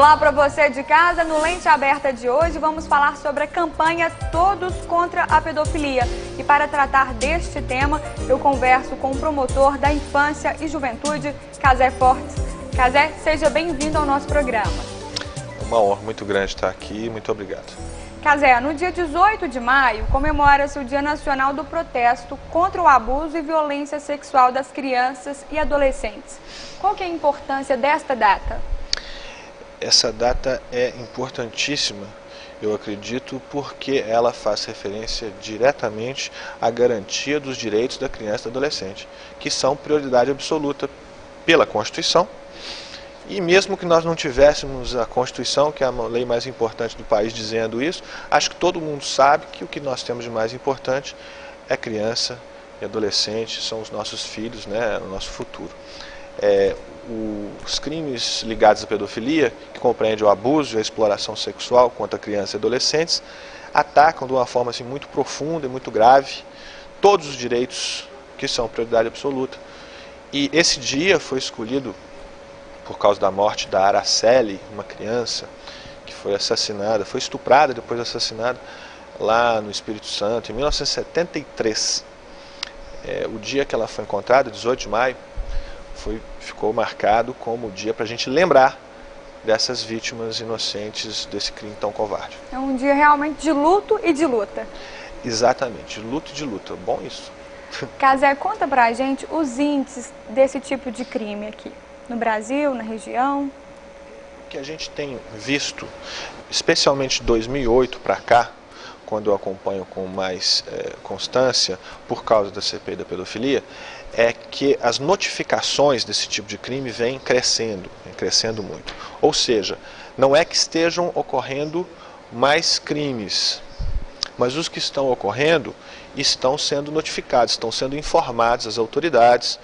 Olá para você de casa, no Lente Aberta de hoje vamos falar sobre a campanha Todos contra a Pedofilia. E para tratar deste tema, eu converso com o promotor da Infância e Juventude, Cazé Fortes. Cazé, seja bem-vindo ao nosso programa. Uma honra muito grande estar aqui, muito obrigado. Cazé, no dia 18 de maio, comemora-se o Dia Nacional do Protesto contra o Abuso e Violência Sexual das Crianças e Adolescentes. Qual que é a importância desta data? Essa data é importantíssima, eu acredito, porque ela faz referência diretamente à garantia dos direitos da criança e do adolescente, que são prioridade absoluta pela Constituição. E mesmo que nós não tivéssemos a Constituição, que é a lei mais importante do país, dizendo isso, acho que todo mundo sabe que o que nós temos de mais importante é criança e adolescente, são os nossos filhos, né, o nosso futuro. Os crimes ligados à pedofilia, que compreende o abuso e a exploração sexual contra crianças e adolescentes, atacam de uma forma assim, muito profunda e muito grave todos os direitos que são prioridade absoluta. E esse dia foi escolhido por causa da morte da Araceli, uma criança que foi assassinada, foi estuprada, depois assassinada lá no Espírito Santo, em 1973. O dia que ela foi encontrada, 18 de maio, ficou marcado como o dia para a gente lembrar dessas vítimas inocentes desse crime tão covarde. É um dia realmente de luto e de luta. Exatamente, de luto e de luta. Bom isso. Cazé, conta pra gente os índices desse tipo de crime aqui, no Brasil, na região. O que a gente tem visto, especialmente de 2008 para cá, quando eu acompanho com mais constância, por causa da CPI da pedofilia, é que as notificações desse tipo de crime vêm crescendo muito. Ou seja, não é que estejam ocorrendo mais crimes, mas os que estão ocorrendo estão sendo notificados, estão sendo informados às autoridades,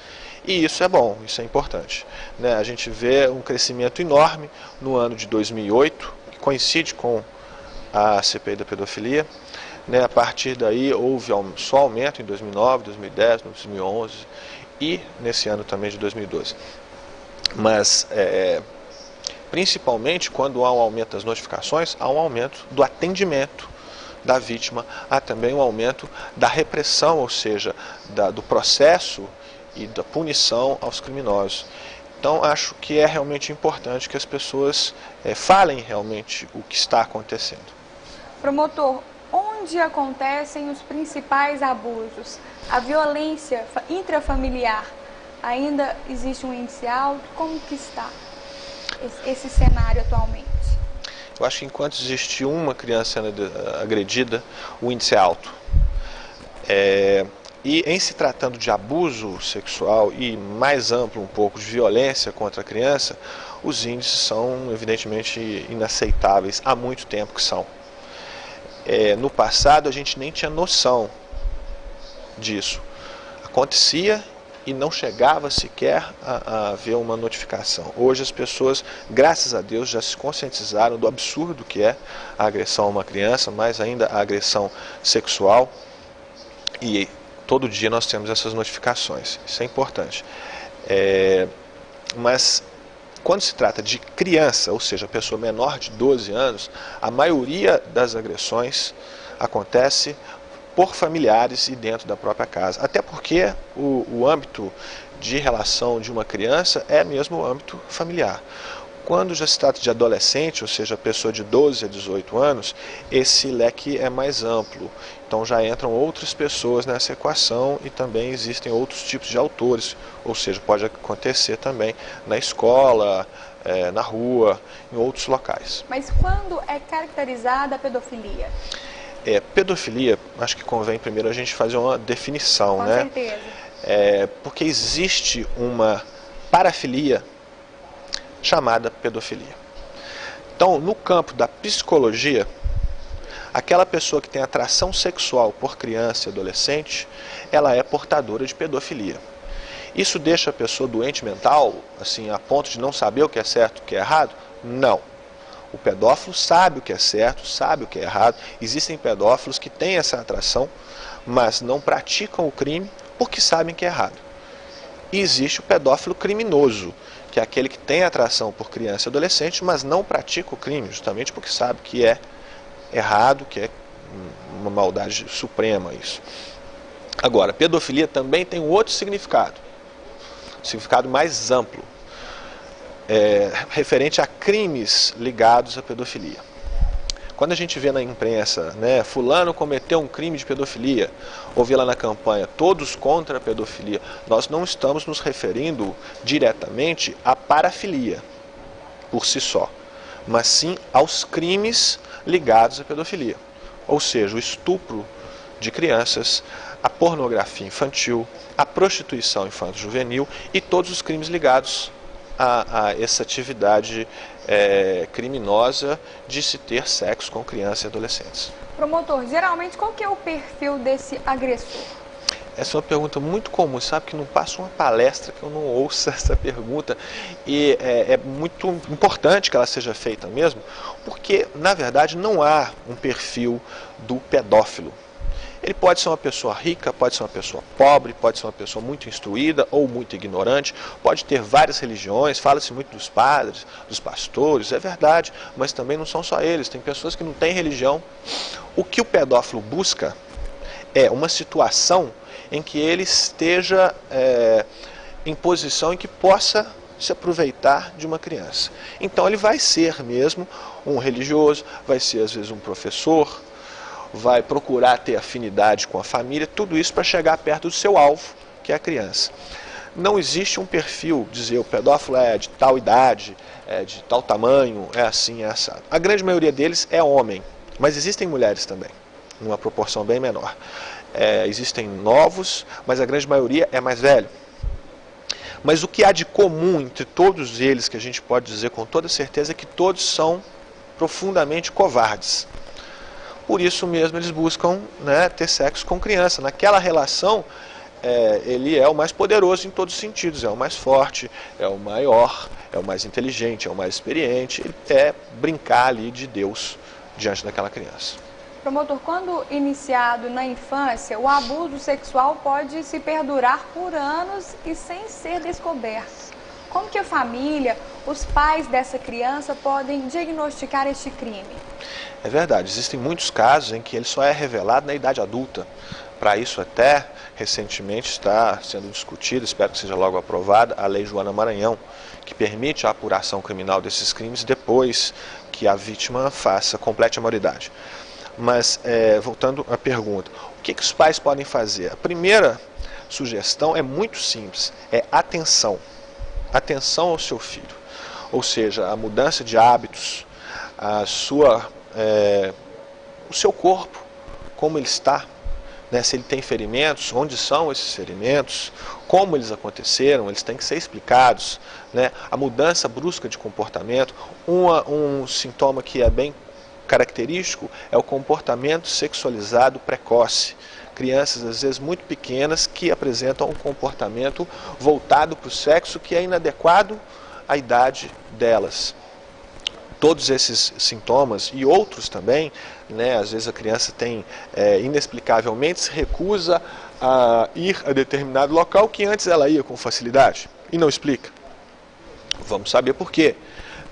e isso é bom, isso é importante. A gente vê um crescimento enorme no ano de 2008, que coincide com a CPI da pedofilia. A partir daí houve só aumento em 2009, 2010, 2011 e nesse ano também de 2012. Mas principalmente quando há um aumento das notificações, há um aumento do atendimento da vítima, há também um aumento da repressão, ou seja, do processo e da punição aos criminosos. Então acho que é realmente importante que as pessoas falem realmente o que está acontecendo. Promotor, onde acontecem os principais abusos? A violência intrafamiliar, ainda existe um índice alto? Como que está esse cenário atualmente? Eu acho que enquanto existe uma criança sendo agredida, o índice é alto. E em se tratando de abuso sexual e mais amplo um pouco de violência contra a criança, os índices são evidentemente inaceitáveis, há muito tempo que são. No passado a gente nem tinha noção disso. Acontecia e não chegava sequer a haver uma notificação. Hoje as pessoas, graças a Deus, já se conscientizaram do absurdo que é a agressão a uma criança, mais ainda a agressão sexual, e todo dia nós temos essas notificações. Isso é importante. Mas quando se trata de criança, ou seja, pessoa menor de 12 anos, a maioria das agressões acontece por familiares e dentro da própria casa. Até porque o âmbito de relação de uma criança é mesmo o âmbito familiar. Quando já se trata de adolescente, ou seja, pessoa de 12 a 18 anos, esse leque é mais amplo. Então já entram outras pessoas nessa equação e também existem outros tipos de autores, ou seja, pode acontecer também na escola, na rua, em outros locais. Mas quando é caracterizada a pedofilia? Pedofilia, acho que convém primeiro a gente fazer uma definição, Com né? certeza. Porque existe uma parafilia chamada pedofilia. Então, no campo da psicologia, aquela pessoa que tem atração sexual por criança e adolescente, ela é portadora de pedofilia. Isso deixa a pessoa doente mental, assim, a ponto de não saber o que é certo e o que é errado? Não. O pedófilo sabe o que é certo, sabe o que é errado. Existem pedófilos que têm essa atração, mas não praticam o crime porque sabem que é errado. E existe o pedófilo criminoso, que é aquele que tem atração por criança e adolescente, mas não pratica o crime, justamente porque sabe que é errado, que é uma maldade suprema isso. Agora, pedofilia também tem um outro significado, um significado mais amplo, referente a crimes ligados à pedofilia. Quando a gente vê na imprensa, né, fulano cometeu um crime de pedofilia, ou vê lá na campanha, todos contra a pedofilia, nós não estamos nos referindo diretamente à parafilia, por si só, mas sim aos crimes ligados à pedofilia. Ou seja, o estupro de crianças, a pornografia infantil, a prostituição infanto-juvenil e todos os crimes ligados a essa atividade criminosa de se ter sexo com crianças e adolescentes. Promotor, geralmente qual que é o perfil desse agressor? Essa é uma pergunta muito comum, sabe que não passa uma palestra que eu não ouça essa pergunta, e é muito importante que ela seja feita mesmo, porque na verdade não há um perfil do pedófilo. Ele pode ser uma pessoa rica, pode ser uma pessoa pobre, pode ser uma pessoa muito instruída ou muito ignorante, pode ter várias religiões, fala-se muito dos padres, dos pastores, é verdade, mas também não são só eles, tem pessoas que não têm religião. O que o pedófilo busca é uma situação em que ele esteja em posição em que possa se aproveitar de uma criança. Então ele vai ser mesmo um religioso, vai ser às vezes um professor, vai procurar ter afinidade com a família, tudo isso para chegar perto do seu alvo, que é a criança. Não existe um perfil, dizer o pedófilo é de tal idade, é de tal tamanho, é assim, é assado. A grande maioria deles é homem, mas existem mulheres também, numa proporção bem menor. Existem novos, mas a grande maioria é mais velho. Mas o que há de comum entre todos eles, que a gente pode dizer com toda certeza, é que todos são profundamente covardes. Por isso mesmo eles buscam, né, ter sexo com criança. Naquela relação, ele é o mais poderoso em todos os sentidos, é o mais forte, é o maior, é o mais inteligente, é o mais experiente. Ele é brincar ali de Deus diante daquela criança. Promotor, quando iniciado na infância, o abuso sexual pode se perdurar por anos e sem ser descoberto. Como que a família, os pais dessa criança podem diagnosticar este crime? É verdade, existem muitos casos em que ele só é revelado na idade adulta. Para isso até, recentemente está sendo discutido, espero que seja logo aprovada, a Lei Joana Maranhão, que permite a apuração criminal desses crimes depois que a vítima complete a maioridade. Mas, voltando à pergunta, o que os pais podem fazer? A primeira sugestão é muito simples, é atenção. Atenção ao seu filho. Ou seja, a mudança de hábitos, o seu corpo, como ele está, né? Se ele tem ferimentos, onde são esses ferimentos, como eles aconteceram, eles têm que ser explicados, né? A mudança brusca de comportamento, um sintoma que é bem característico é o comportamento sexualizado precoce. Crianças, às vezes, muito pequenas que apresentam um comportamento voltado para o sexo que é inadequado à idade delas. Todos esses sintomas e outros também, né, às vezes a criança inexplicavelmente se recusa a ir a determinado local que antes ela ia com facilidade e não explica. Vamos saber por quê.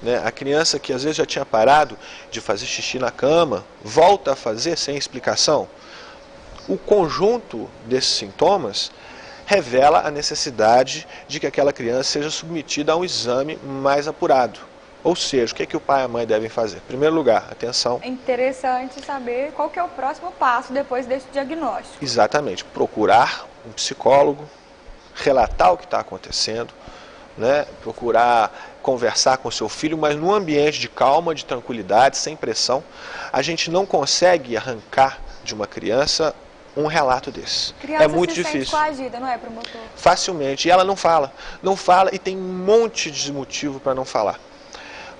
Né? A criança que às vezes já tinha parado de fazer xixi na cama, volta a fazer sem explicação. O conjunto desses sintomas revela a necessidade de que aquela criança seja submetida a um exame mais apurado. Ou seja, o que o pai e a mãe devem fazer? Em primeiro lugar, atenção. É interessante saber qual que é o próximo passo depois desse diagnóstico. Exatamente. Procurar um psicólogo, relatar o que está acontecendo, né? Procurar conversar com seu filho, mas num ambiente de calma, de tranquilidade, sem pressão. A gente não consegue arrancar de uma criança um relato desse. Criança é muito se difícil. Sente coagida, não é, promotor? Facilmente. E ela não fala. Não fala e tem um monte de motivo para não falar.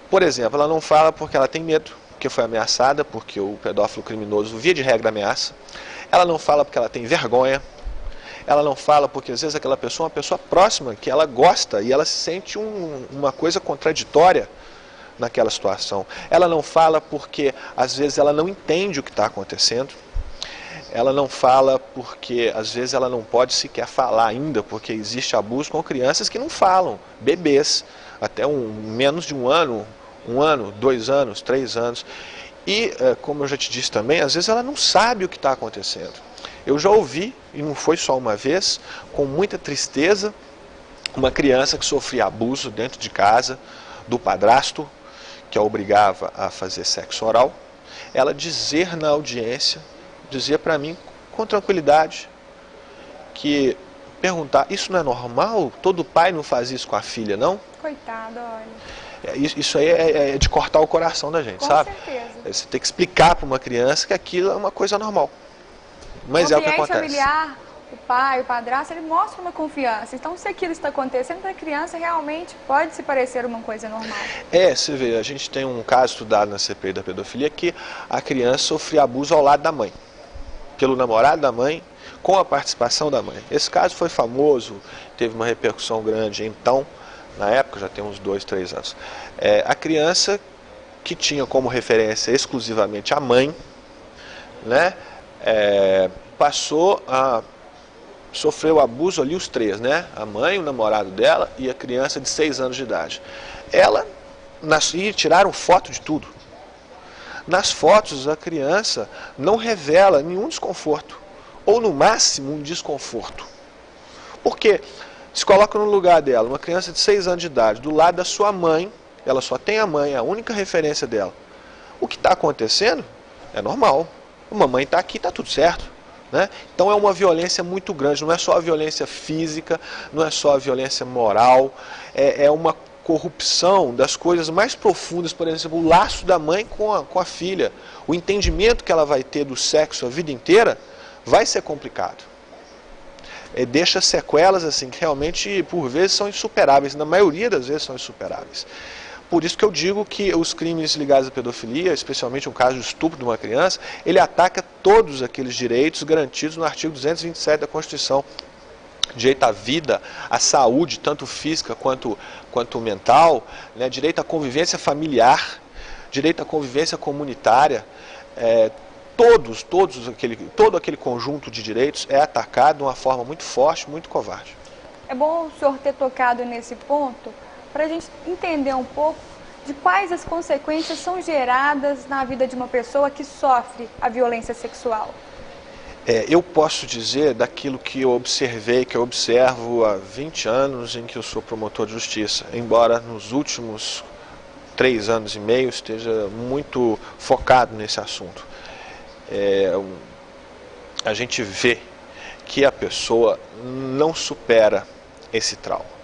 Por exemplo, ela não fala porque ela tem medo, porque foi ameaçada, porque o pedófilo criminoso, via de regra, ameaça. Ela não fala porque ela tem vergonha. Ela não fala porque às vezes aquela pessoa é uma pessoa próxima, que ela gosta e ela se sente uma coisa contraditória naquela situação. Ela não fala porque às vezes ela não entende o que está acontecendo. ela não fala porque às vezes ela não pode sequer falar ainda, porque existe abuso com crianças que não falam, bebês, até menos de 1 ano, 2 anos, 3 anos. E, como eu já te disse também, às vezes ela não sabe o que está acontecendo. Eu já ouvi, e não foi só uma vez, com muita tristeza, uma criança que sofria abuso dentro de casa, do padrasto, que a obrigava a fazer sexo oral, ela dizer na audiência, dizer para mim com tranquilidade, que perguntar, isso não é normal? Todo pai não faz isso com a filha, não? Coitada, olha. Isso aí é de cortar o coração da gente, sabe? Com certeza. Você tem que explicar para uma criança que aquilo é uma coisa normal. Mas é o que acontece. O ambiente familiar, o pai, o padrasto, ele mostra uma confiança. Então, se aquilo está acontecendo para a criança, realmente pode se parecer uma coisa normal. Você vê, a gente tem um caso estudado na CPI da pedofilia que a criança sofria abuso ao lado da mãe, pelo namorado da mãe, com a participação da mãe. Esse caso foi famoso, teve uma repercussão grande, então, na época, já tem uns 2, 3 anos. A criança que tinha como referência exclusivamente a mãe, né, passou a sofrer o abuso ali os 3, né? A mãe, o namorado dela e a criança de 6 anos de idade. E tiraram foto de tudo. Nas fotos, a criança não revela nenhum desconforto, ou no máximo um desconforto. Porque se coloca no lugar dela, uma criança de 6 anos de idade, do lado da sua mãe, ela só tem a mãe, a única referência dela. O que está acontecendo é normal. A mamãe está aqui, está tudo certo. Né? Então é uma violência muito grande, não é só a violência física, não é só a violência moral, é uma corrupção das coisas mais profundas, por exemplo, o laço da mãe com a filha, o entendimento que ela vai ter do sexo a vida inteira vai ser complicado. Deixa sequelas assim que realmente por vezes são insuperáveis, na maioria das vezes são insuperáveis. Por isso que eu digo que os crimes ligados à pedofilia, especialmente um caso de estupro de uma criança, ele ataca todos aqueles direitos garantidos no artigo 227 da Constituição. Direito à vida, à saúde, tanto física quanto mental, né? Direito à convivência familiar, direito à convivência comunitária, todo aquele conjunto de direitos é atacado de uma forma muito forte, muito covarde. É bom o senhor ter tocado nesse ponto, para a gente entender um pouco de quais as consequências são geradas na vida de uma pessoa que sofre a violência sexual. Eu posso dizer daquilo que eu observei, que eu observo há 20 anos em que eu sou promotor de justiça, embora nos últimos 3 anos e meio esteja muito focado nesse assunto. A gente vê que a pessoa não supera esse trauma.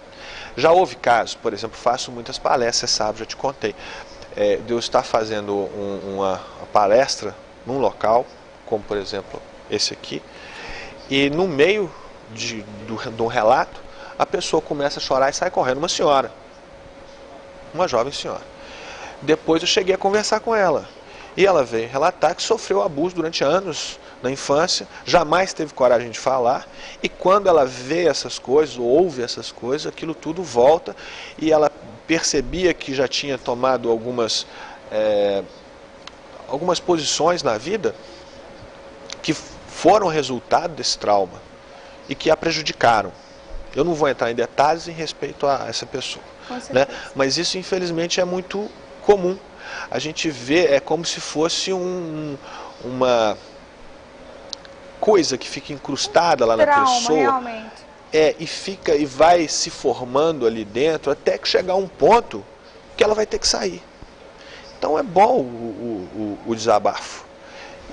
Já houve casos, por exemplo, faço muitas palestras, sabe, já te contei, de eu estar fazendo uma palestra num local, como por exemplo esse aqui, e no meio de um relato, a pessoa começa a chorar e sai correndo, uma senhora, uma jovem senhora. Depois eu cheguei a conversar com ela, e ela veio relatar que sofreu abuso durante anos na infância, jamais teve coragem de falar, e quando ela vê essas coisas, ou ouve essas coisas, aquilo tudo volta, e ela percebia que já tinha tomado algumas posições na vida que foram resultado desse trauma e que a prejudicaram. Eu não vou entrar em detalhes em respeito a essa pessoa, né? Mas isso infelizmente é muito comum. A gente vê, é como se fosse uma coisa que fica incrustada lá na pessoa, realmente. E vai se formando ali dentro até que chegar um ponto que ela vai ter que sair. Então é bom o desabafo.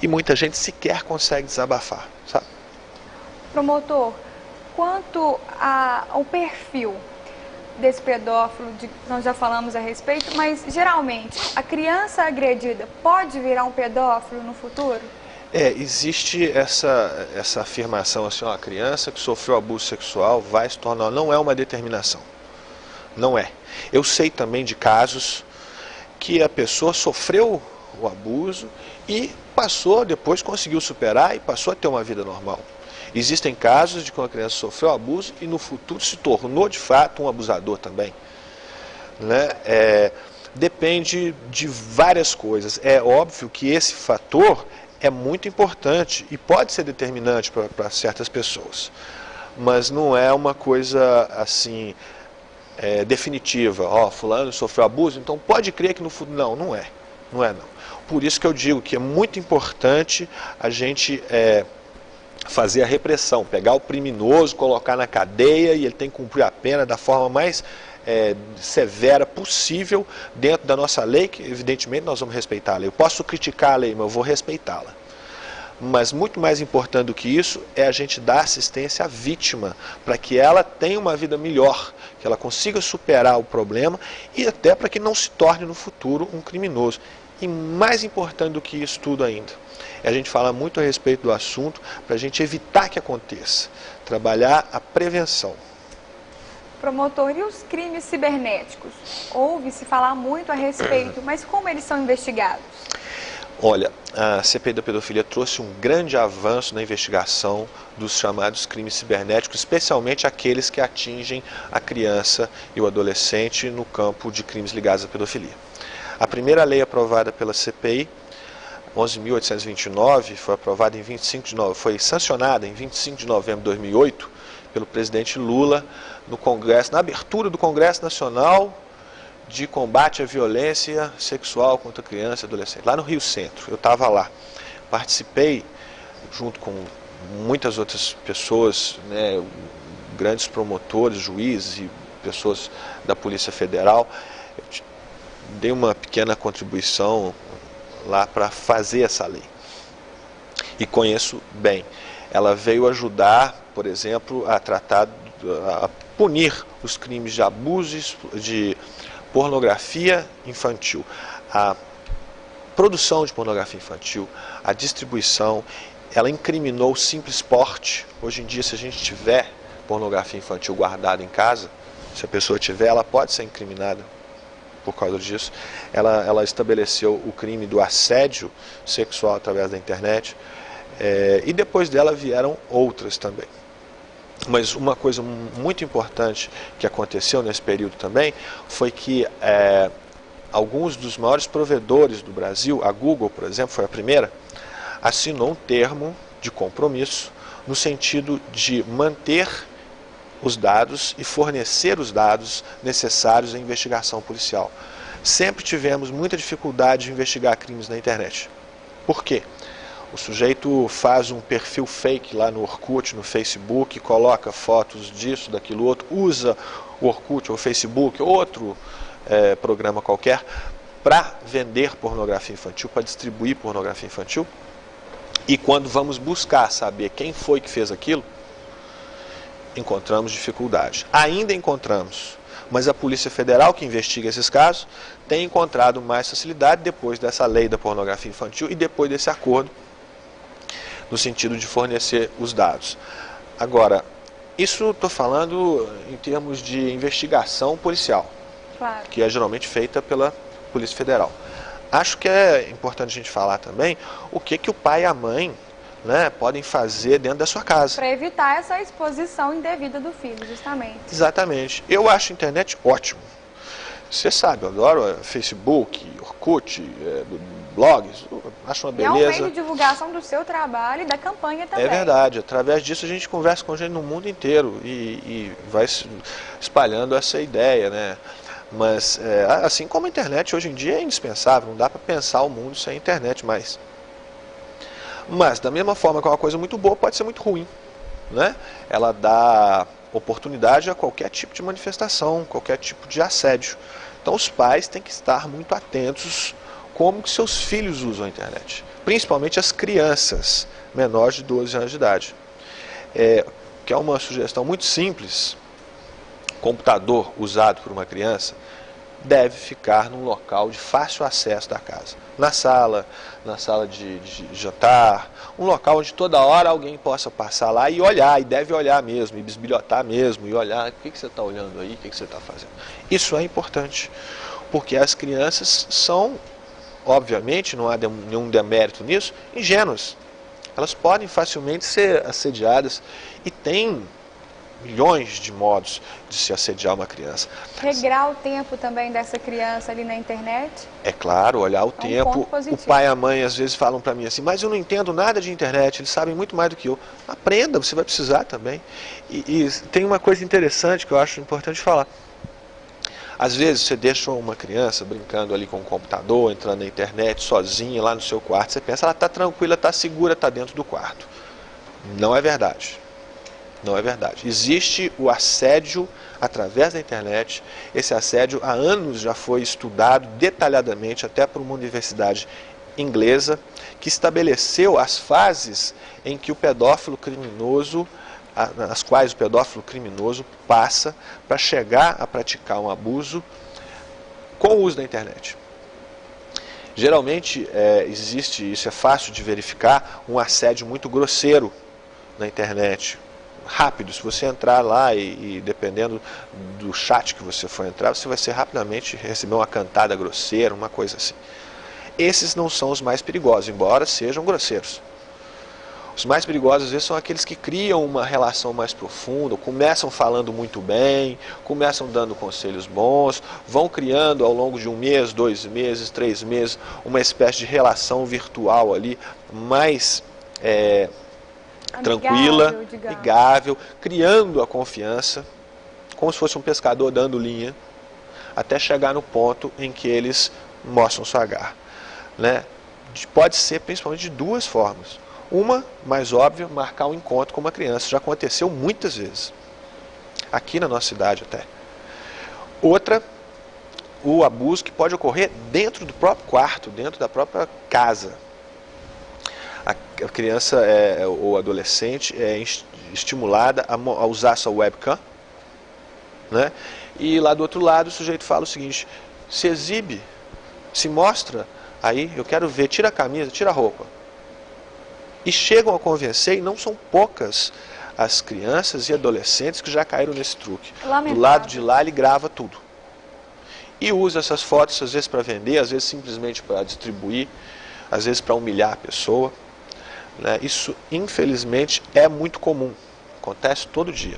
E muita gente sequer consegue desabafar, sabe? Promotor, quanto ao perfil desse pedófilo, nós já falamos a respeito, mas geralmente a criança agredida pode virar um pedófilo no futuro? Existe essa afirmação assim, a criança que sofreu abuso sexual vai se tornar, não é uma determinação, não é. Eu sei também de casos que a pessoa sofreu o abuso e depois conseguiu superar e passou a ter uma vida normal. Existem casos de que uma criança sofreu abuso e no futuro se tornou de fato um abusador também, né? Depende de várias coisas. É óbvio que esse fator é muito importante e pode ser determinante para certas pessoas, mas não é uma coisa assim definitiva. Ó, fulano sofreu abuso, então pode crer que no futuro... Não, não é. Não é, não. Por isso que eu digo que é muito importante a gente fazer a repressão, pegar o criminoso, colocar na cadeia e ele tem que cumprir a pena da forma mais severa possível dentro da nossa lei, que evidentemente nós vamos respeitar a lei. Eu posso criticar a lei, mas eu vou respeitá-la. Mas muito mais importante do que isso é a gente dar assistência à vítima, para que ela tenha uma vida melhor, que ela consiga superar o problema e até para que não se torne no futuro um criminoso. E mais importante do que isso tudo ainda, é a gente falar muito a respeito do assunto para a gente evitar que aconteça, trabalhar a prevenção. Promotor, e os crimes cibernéticos? Ouve-se falar muito a respeito, mas como eles são investigados? Olha, a CPI da pedofilia trouxe um grande avanço na investigação dos chamados crimes cibernéticos, especialmente aqueles que atingem a criança e o adolescente no campo de crimes ligados à pedofilia. A primeira lei aprovada pela CPI, 11.829, foi aprovada em 25 de novembro, foi sancionada em 25 de novembro de 2008 pelo presidente Lula no Congresso, na abertura do Congresso Nacional de Combate à Violência Sexual contra Criança e Adolescente, lá no Rio Centro. Eu estava lá, participei junto com muitas outras pessoas, né, grandes promotores, juízes e pessoas da Polícia Federal. Eu dei uma pequena contribuição lá para fazer essa lei e conheço bem. Ela veio ajudar, por exemplo, a tratar, a punir os crimes de abuso de pornografia infantil, a produção de pornografia infantil, a distribuição. Ela incriminou o simples porte. Hoje em dia, se a gente tiver pornografia infantil guardada em casa, se a pessoa tiver, ela pode ser incriminada por causa disso. Ela estabeleceu o crime do assédio sexual através da internet, e depois dela vieram outras também. Mas uma coisa muito importante que aconteceu nesse período também foi que alguns dos maiores provedores do Brasil, a Google, por exemplo, foi a primeira, assinou um termo de compromisso no sentido de manter os dados e fornecer os dados necessários à investigação policial. Sempre tivemos muita dificuldade de investigar crimes na internet. Por quê? O sujeito faz um perfil fake lá no Orkut, no Facebook, coloca fotos disso, daquilo outro, usa o Orkut ou o Facebook, outro programa qualquer, para vender pornografia infantil, para distribuir pornografia infantil. E quando vamos buscar saber quem foi que fez aquilo, encontramos dificuldade. Ainda encontramos, mas a Polícia Federal, que investiga esses casos, tem encontrado mais facilidade depois dessa lei da pornografia infantil e depois desse acordo, no sentido de fornecer os dados. Agora, isso estou falando em termos de investigação policial, claro, que é geralmente feita pela Polícia Federal. Acho que é importante a gente falar também o que o pai e a mãe, né, podem fazer dentro da sua casa. Para evitar essa exposição indevida do filho, justamente. Exatamente. Eu acho a internet ótimo. Você sabe, eu adoro Facebook, Orkut, blogs, acho uma beleza. E é um meio de divulgação do seu trabalho e da campanha também. É verdade, através disso a gente conversa com gente no mundo inteiro e vai espalhando essa ideia, né? Mas, assim como a internet hoje em dia é indispensável, não dá para pensar o mundo sem a internet mais. Mas, da mesma forma que é uma coisa muito boa, pode ser muito ruim, né? Ela dá oportunidade a qualquer tipo de manifestação, qualquer tipo de assédio. Então, os pais têm que estar muito atentos como que seus filhos usam a internet, principalmente as crianças menores de 12 anos de idade. Que é uma sugestão muito simples. Computador usado por uma criança deve ficar num local de fácil acesso da casa. Na sala de jantar, um local onde toda hora alguém possa passar lá e olhar, e deve olhar mesmo, e bisbilhotar mesmo, e olhar, o que você está olhando aí, o que você está fazendo. Isso é importante, porque as crianças são, obviamente, não há nenhum demérito nisso, ingênuas. Elas podem facilmente ser assediadas, e tem milhões de modos de se assediar uma criança. Regrar o tempo também dessa criança ali na internet? É claro, olhar o tempo. O pai e a mãe às vezes falam para mim assim, mas eu não entendo nada de internet, eles sabem muito mais do que eu. Aprenda, você vai precisar também. E tem uma coisa interessante que eu acho importante falar. Às vezes você deixa uma criança brincando ali com o computador, entrando na internet, sozinha, lá no seu quarto. Você pensa, ela está tranquila, está segura, está dentro do quarto. Não é verdade. Não é verdade. Existe o assédio através da internet. Esse assédio há anos já foi estudado detalhadamente, até por uma universidade inglesa, que estabeleceu as fases em que o pedófilo criminoso, nas quais o pedófilo criminoso passa para chegar a praticar um abuso com o uso da internet. Geralmente existe, isso é fácil de verificar, um assédio muito grosseiro na internet, rápido. Se você entrar lá e dependendo do chat que você for entrar, você vai ser rapidamente receber uma cantada grosseira, uma coisa assim. Esses não são os mais perigosos, embora sejam grosseiros. Os mais perigosos, às vezes, são aqueles que criam uma relação mais profunda, começam falando muito bem, começam dando conselhos bons, vão criando ao longo de 1 mês, 2 meses, 3 meses, uma espécie de relação virtual ali, mais tranquila, amigável, criando a confiança, como se fosse um pescador dando linha, até chegar no ponto em que eles mostram sua garra. Né? Pode ser principalmente de 2 formas. Uma, mais óbvia, marcar um encontro com uma criança. Já aconteceu muitas vezes. Aqui na nossa cidade até. Outra, o abuso que pode ocorrer dentro do próprio quarto, dentro da própria casa. A criança ou adolescente é estimulada a usar sua webcam. Né? E lá do outro lado o sujeito fala o seguinte, se exibe, se mostra, aí eu quero ver, tira a camisa, tira a roupa. E chegam a convencer, e não são poucas as crianças e adolescentes que já caíram nesse truque. Lamentável. Do lado de lá ele grava tudo. E usa essas fotos às vezes para vender, às vezes simplesmente para distribuir, às vezes para humilhar a pessoa. Né? Isso, infelizmente, é muito comum. Acontece todo dia.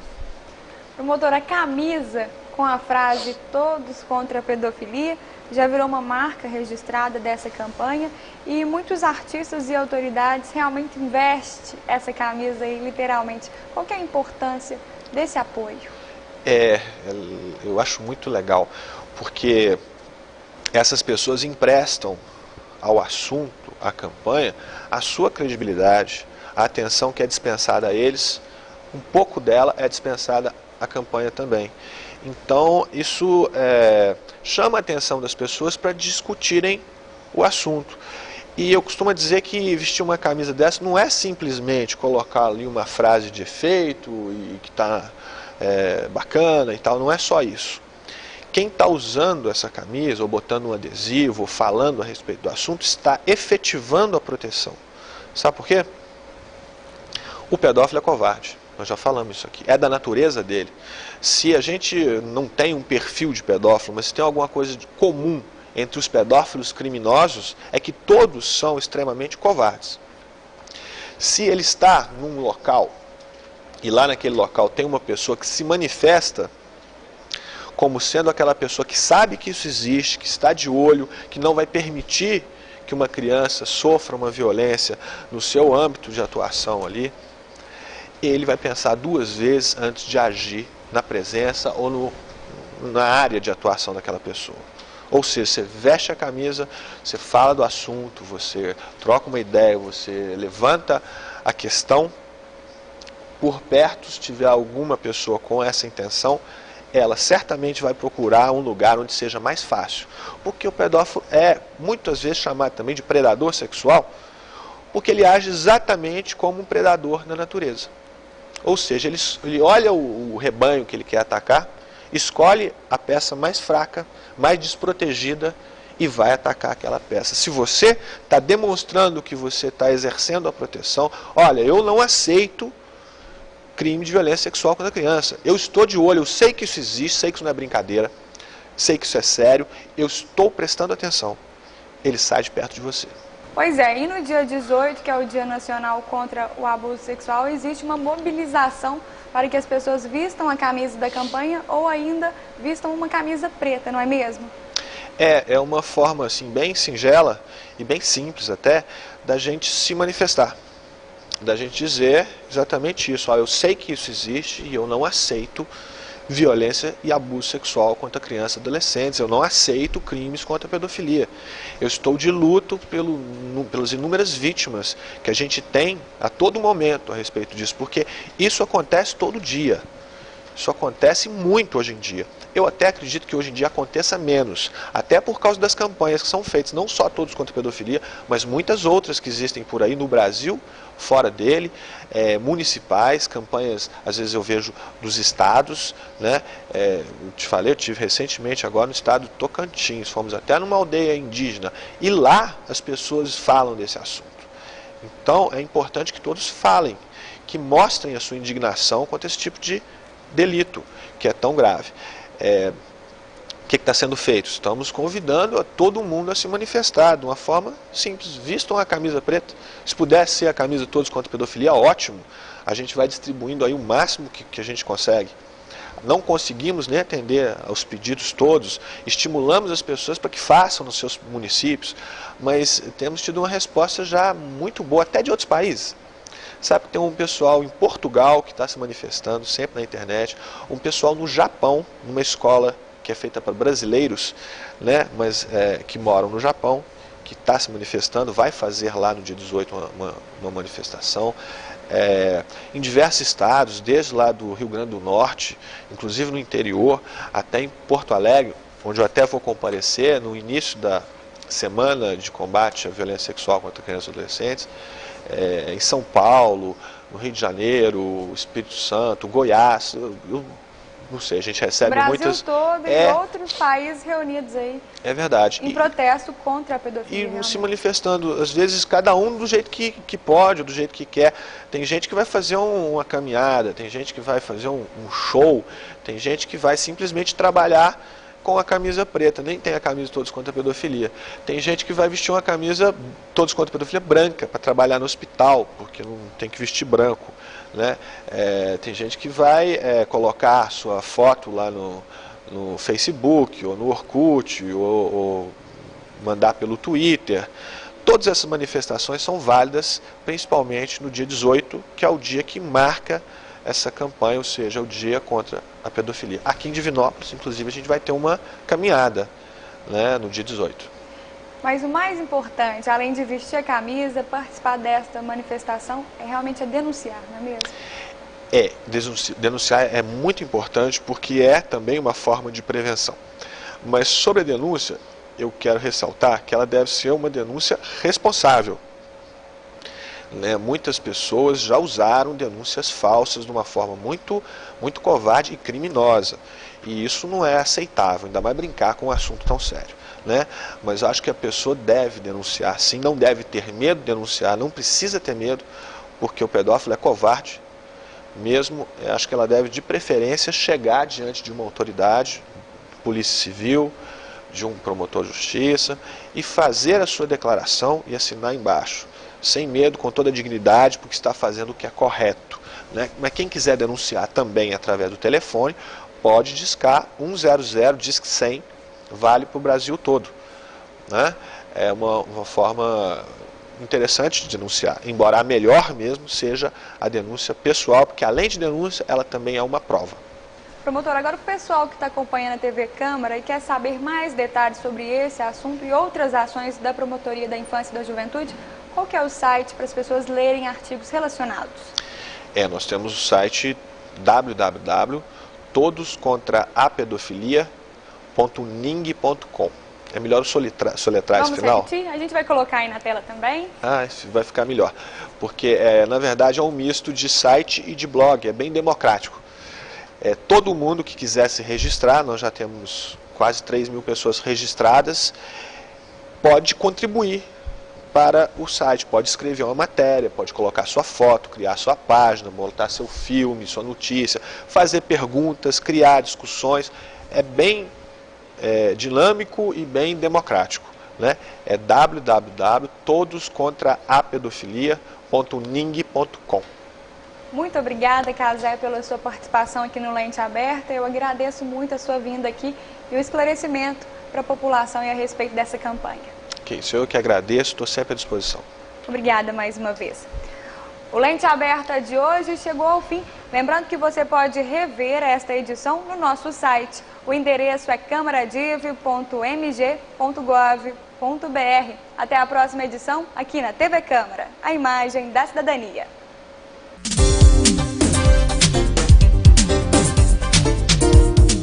Promotor, a camisa com a frase "Todos contra a pedofilia" já virou uma marca registrada dessa campanha e muitos artistas e autoridades realmente investem essa camisa aí, literalmente. Qual que é a importância desse apoio? Eu acho muito legal, porque essas pessoas emprestam ao assunto, à campanha, a sua credibilidade, a atenção que é dispensada a eles, um pouco dela é dispensada à campanha também. Então, isso chama a atenção das pessoas para discutirem o assunto. E eu costumo dizer que vestir uma camisa dessa não é simplesmente colocar ali uma frase de efeito e que está bacana e tal, não é só isso. Quem está usando essa camisa, ou botando um adesivo, ou falando a respeito do assunto, está efetivando a proteção. Sabe por quê? O pedófilo é covarde. Nós já falamos isso aqui. É da natureza dele. Se a gente não tem um perfil de pedófilo, mas se tem alguma coisa de comum entre os pedófilos criminosos, é que todos são extremamente covardes. Se ele está num local, e lá naquele local tem uma pessoa que se manifesta como sendo aquela pessoa que sabe que isso existe, que está de olho, que não vai permitir que uma criança sofra uma violência no seu âmbito de atuação ali, ele vai pensar 2 vezes antes de agir na presença ou na área de atuação daquela pessoa. Ou seja, você veste a camisa, você fala do assunto, você troca uma ideia, você levanta a questão. Por perto, se tiver alguma pessoa com essa intenção, ela certamente vai procurar um lugar onde seja mais fácil. Porque o pedófilo é muitas vezes chamado também de predador sexual, porque ele age exatamente como um predador na natureza. Ou seja, ele olha o rebanho que ele quer atacar, escolhe a peça mais fraca, mais desprotegida e vai atacar aquela peça. Se você está demonstrando que você está exercendo a proteção, olha, eu não aceito crime de violência sexual contra a criança. Eu estou de olho, eu sei que isso existe, sei que isso não é brincadeira, sei que isso é sério, eu estou prestando atenção. Ele sai de perto de você. Pois é, e no dia 18, que é o Dia Nacional contra o Abuso Sexual, existe uma mobilização para que as pessoas vistam a camisa da campanha ou ainda vistam uma camisa preta, não é mesmo? É uma forma assim, bem singela e bem simples até, da gente se manifestar. Da gente dizer exatamente isso. Eu sei que isso existe e eu não aceito violência e abuso sexual contra crianças e adolescentes. Eu não aceito crimes contra a pedofilia. Eu estou de luto pelas inúmeras vítimas que a gente tem a todo momento a respeito disso, porque isso acontece todo dia. Isso acontece muito hoje em dia. Eu até acredito que hoje em dia aconteça menos, até por causa das campanhas que são feitas, não só todos contra a pedofilia, mas muitas outras que existem por aí no Brasil, fora dele, municipais, campanhas, às vezes eu vejo dos estados, né? Eu te falei, eu tive recentemente agora no estado do Tocantins, fomos até numa aldeia indígena, e lá as pessoas falam desse assunto. Então é importante que todos falem, que mostrem a sua indignação contra esse tipo de delito, que é tão grave. O que está sendo feito? Estamos convidando a todo mundo a se manifestar de uma forma simples. Vistam a camisa preta. Se puder ser a camisa Todos contra a Pedofilia, ótimo. A gente vai distribuindo aí o máximo que a gente consegue. Não conseguimos nem atender aos pedidos todos. Estimulamos as pessoas para que façam nos seus municípios, mas temos tido uma resposta já muito boa, até de outros países. Sabe que tem um pessoal em Portugal que está se manifestando, sempre na internet, um pessoal no Japão, numa escola que é feita para brasileiros, né, mas que moram no Japão, que está se manifestando, vai fazer lá no dia 18 uma manifestação. Em diversos estados, desde lá do Rio Grande do Norte, inclusive no interior, até em Porto Alegre, onde eu até vou comparecer no início da semana de combate à violência sexual contra crianças e adolescentes, em São Paulo, no Rio de Janeiro, Espírito Santo, Goiás, eu não sei, a gente recebe muitas... Brasil todo e outros países reunidos aí. É verdade. Em protesto contra a pedofilia. E se manifestando, às vezes, cada um do jeito que pode, do jeito que quer. Tem gente que vai fazer uma caminhada, tem gente que vai fazer um show, tem gente que vai simplesmente trabalhar com a camisa preta, nem tem a camisa Todos contra a Pedofilia. Tem gente que vai vestir uma camisa Todos contra a Pedofilia branca, para trabalhar no hospital, porque não tem que vestir branco, né? Tem gente que vai colocar sua foto lá no Facebook, ou no Orkut, ou mandar pelo Twitter. Todas essas manifestações são válidas, principalmente no dia 18, que é o dia que marca essa campanha, ou seja, o dia contra a pedofilia. Aqui em Divinópolis, inclusive, a gente vai ter uma caminhada, né, no dia 18. Mas o mais importante, além de vestir a camisa, participar desta manifestação, é realmente denunciar, não é mesmo? Denunciar é muito importante porque é também uma forma de prevenção. Mas sobre a denúncia, eu quero ressaltar que ela deve ser uma denúncia responsável. Muitas pessoas já usaram denúncias falsas de uma forma muito covarde e criminosa. E isso não é aceitável, ainda mais brincar com um assunto tão sério. Mas eu acho que a pessoa deve denunciar, sim, não deve ter medo de denunciar, não precisa ter medo, porque o pedófilo é covarde mesmo. Eu acho que ela deve, de preferência, chegar diante de uma autoridade, polícia civil, de um promotor de justiça, e fazer a sua declaração e assinar embaixo, sem medo, com toda a dignidade, porque está fazendo o que é correto. Mas quem quiser denunciar também através do telefone, pode discar 100, disque 100, vale para o Brasil todo. É uma forma interessante de denunciar, embora a melhor mesmo seja a denúncia pessoal, porque além de denúncia, ela também é uma prova. Promotor, agora o pessoal que está acompanhando a TV Câmara e quer saber mais detalhes sobre esse assunto e outras ações da Promotoria da Infância e da Juventude, qual que é o site para as pessoas lerem artigos relacionados? Nós temos o site www.todoscontraapedofilia.ning.com. É melhor o soletrar esse final? Vamos repetir? A gente vai colocar aí na tela também. Isso vai ficar melhor. Porque, na verdade, é um misto de site e de blog, é bem democrático. Todo mundo que quiser se registrar, nós já temos quase 3.000 pessoas registradas, pode contribuir para o site, pode escrever uma matéria, pode colocar sua foto, criar sua página, montar seu filme, sua notícia, fazer perguntas, criar discussões. É bem dinâmico e bem democrático. É www.todoscontraapedofilia.ning.com. Muito obrigada, Casé, pela sua participação aqui no Lente Aberta. Eu agradeço muito a sua vinda aqui e o esclarecimento para a população e a respeito dessa campanha. Ok, isso eu que agradeço, estou sempre à disposição. Obrigada mais uma vez. O Lente Aberta de hoje chegou ao fim. Lembrando que você pode rever esta edição no nosso site. O endereço é câmaradiv.mg.gov.br. Até a próxima edição aqui na TV Câmara, a imagem da cidadania.